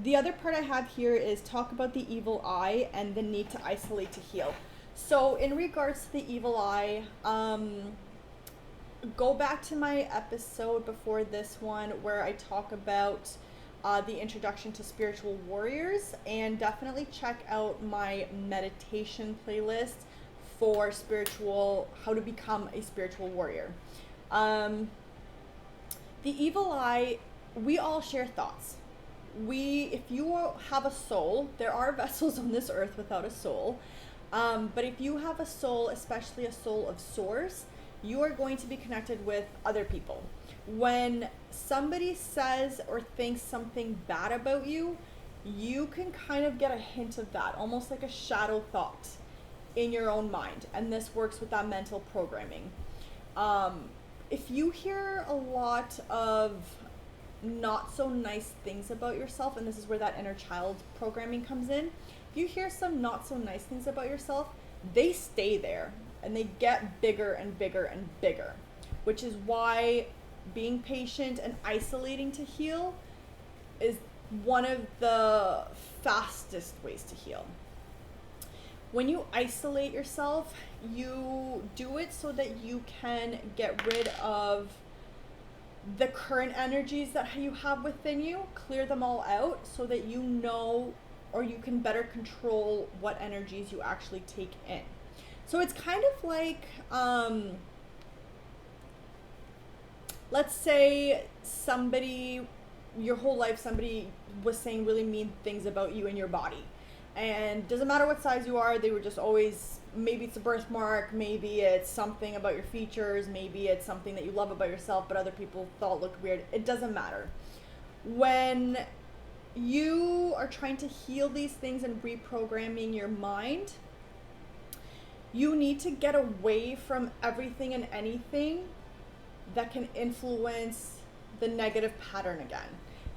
The other part I have here is talk about the evil eye and the need to isolate to heal. So, in regards to the evil eye, go back to my episode before this one where I talk about the introduction to spiritual warriors, and definitely check out my meditation playlist for spiritual, how to become a spiritual warrior. Um, the evil eye, we all share thoughts. If you have a soul, there are vessels on this earth without a soul. But if you have a soul, especially a soul of source, you are going to be connected with other people. When somebody says or thinks something bad about you, you can kind of get a hint of that, almost like a shadow thought in your own mind. And this works with that mental programming. If you hear a lot of not so nice things about yourself, and this is where that inner child programming comes in, if you hear some not so nice things about yourself, they stay there and they get bigger and bigger and bigger, which is why being patient and isolating to heal is one of the fastest ways to heal. When you isolate yourself, you do it so that you can get rid of the current energies that you have within you, clear them all out so that you know, or you can better control what energies you actually take in. So it's kind of like, let's say your whole life, somebody was saying really mean things about you and your body. And doesn't matter what size you are, they were just always, maybe it's a birthmark, maybe it's something about your features, maybe it's something that you love about yourself but other people thought looked weird. It doesn't matter. When you are trying to heal these things and reprogramming your mind, you need to get away from everything and anything that can influence the negative pattern again.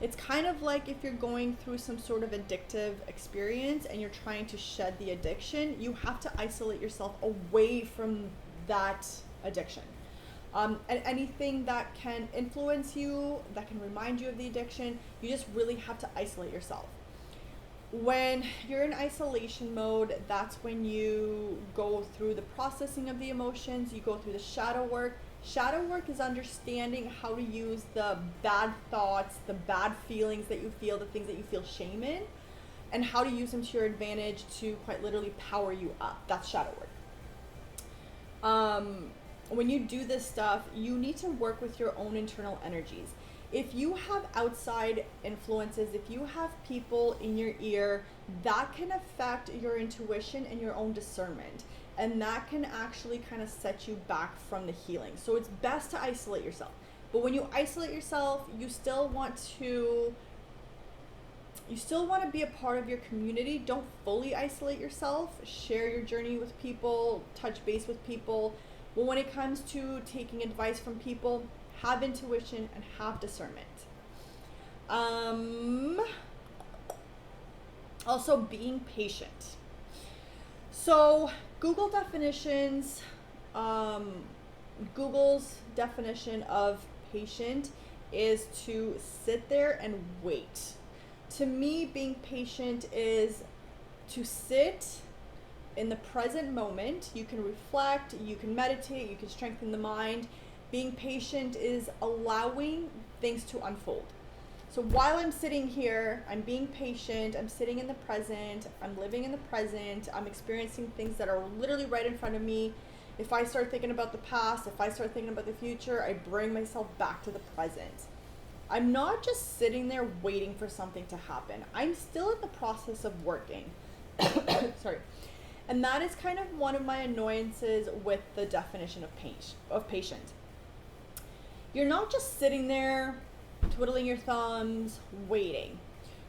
It's kind of like if you're going through some sort of addictive experience and you're trying to shed the addiction, you have to isolate yourself away from that addiction. And anything that can influence you, that can remind you of the addiction, you just really have to isolate yourself. When you're in isolation mode, that's when you go through the processing of the emotions, you go through the shadow work. Shadow work is understanding how to use the bad thoughts, the bad feelings that you feel, the things that you feel shame in, and how to use them to your advantage to quite literally power you up. That's shadow work. When you do this stuff, you need to work with your own internal energies. If you have outside influences, if you have people in your ear, that can affect your intuition and your own discernment. And that can actually kind of set you back from the healing. So it's best to isolate yourself. But when you isolate yourself, you still want to be a part of your community. Don't fully isolate yourself. Share your journey with people, touch base with people. But when it comes to taking advice from people, have intuition and have discernment. Also, being patient. So Google definitions, Google's definition of patient is to sit there and wait. To me, being patient is to sit in the present moment. You can reflect, you can meditate, you can strengthen the mind. Being patient is allowing things to unfold. So while I'm sitting here, I'm being patient, I'm sitting in the present, I'm living in the present, I'm experiencing things that are literally right in front of me. If I start thinking about the past, if I start thinking about the future, I bring myself back to the present. I'm not just sitting there waiting for something to happen. I'm still in the process of working. Sorry. And that is kind of one of my annoyances with the definition of patient. You're not just sitting there twiddling your thumbs, waiting.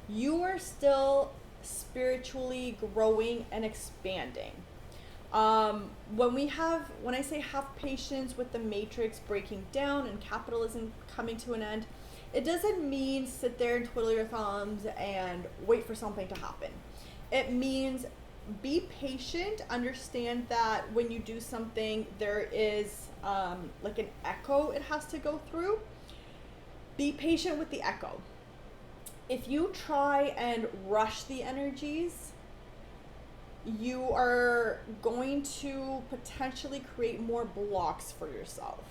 You are still spiritually growing and expanding. When I say have patience with the matrix breaking down and capitalism coming to an end, it doesn't mean sit there and twiddle your thumbs and wait for something to happen. It means be patient, understand that when you do something, there is like an echo it has to go through. Be patient with the echo. if you try and rush the energies, you are going to potentially create more blocks for yourself.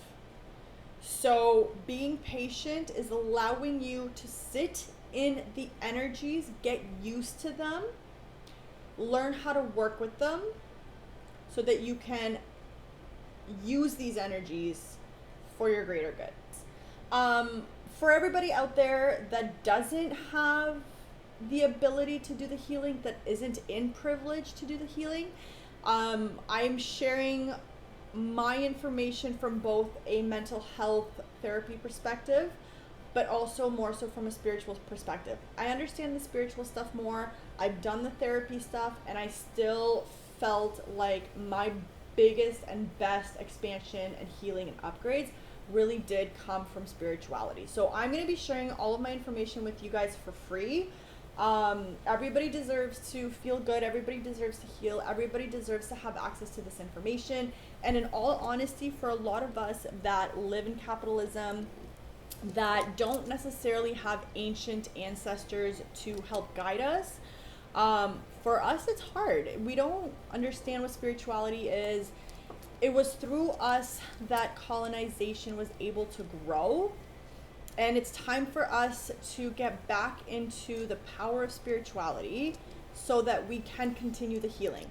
So being patient is allowing you to sit in the energies, get used to them, learn how to work with them so that you can use these energies for your greater good. For everybody out there that doesn't have the ability to do the healing, that isn't in privilege to do the healing, I'm sharing my information from both a mental health therapy perspective, but also more so from a spiritual perspective. I understand the spiritual stuff more. I've done the therapy stuff, and I still felt like my biggest and best expansion and healing and upgrades really did come from spirituality. So I'm going to be sharing all of my information with you guys for free. Everybody deserves to feel good. Everybody deserves to heal. Everybody deserves to have access to this information. And in all honesty, for a lot of us that live in capitalism, that don't necessarily have ancient ancestors to help guide us, for us it's hard. We don't understand what spirituality is. It was through us that colonization was able to grow. And it's time for us to get back into the power of spirituality so that we can continue the healing.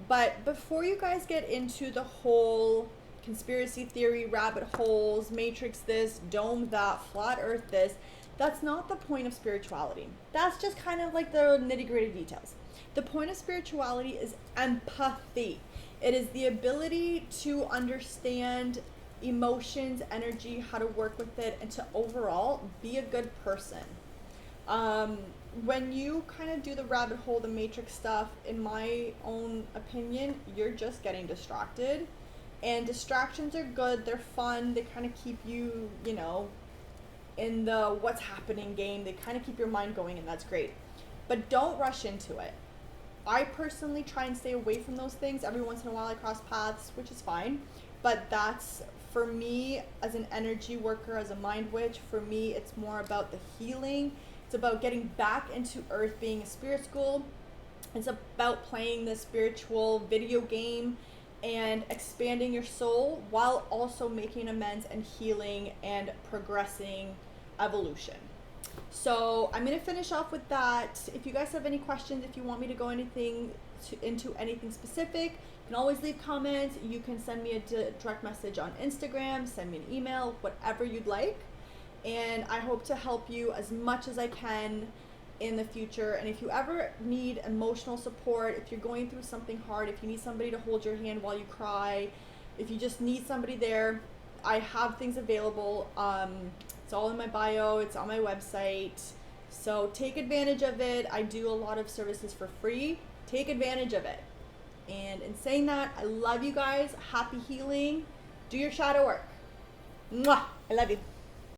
But before you guys get into the whole conspiracy theory, rabbit holes, matrix this, dome that, flat earth this, that's not the point of spirituality. That's just kind of like the nitty-gritty details. The point of spirituality is empathy. It is the ability to understand emotions, energy, how to work with it, and to overall be a good person. When you kind of do the rabbit hole, the matrix stuff, in my own opinion, you're just getting distracted. And distractions are good, they're fun, they kind of keep you, in the what's happening game. They kind of keep your mind going, and that's great. But don't rush into it. I personally try and stay away from those things. Every once in a while I cross paths, which is fine. But that's, for me, as an energy worker, as a mind witch, for me, it's more about the healing. It's about getting back into earth, being a spirit school. It's about playing the spiritual video game and expanding your soul while also making amends and healing and progressing evolution. So I'm going to finish off with that. If you guys have any questions, if you want me to go into anything specific, you can always leave comments. You can send me a direct message on Instagram, send me an email, whatever you'd like. And I hope to help you as much as I can in the future. And if you ever need emotional support, if you're going through something hard, if you need somebody to hold your hand while you cry, if you just need somebody there, I have things available. It's all in my bio, it's on my website. So take advantage of it. I do a lot of services for free. Take advantage of it. And in saying that, I love you guys. Happy healing. Do your shadow work. Mwah! I love you.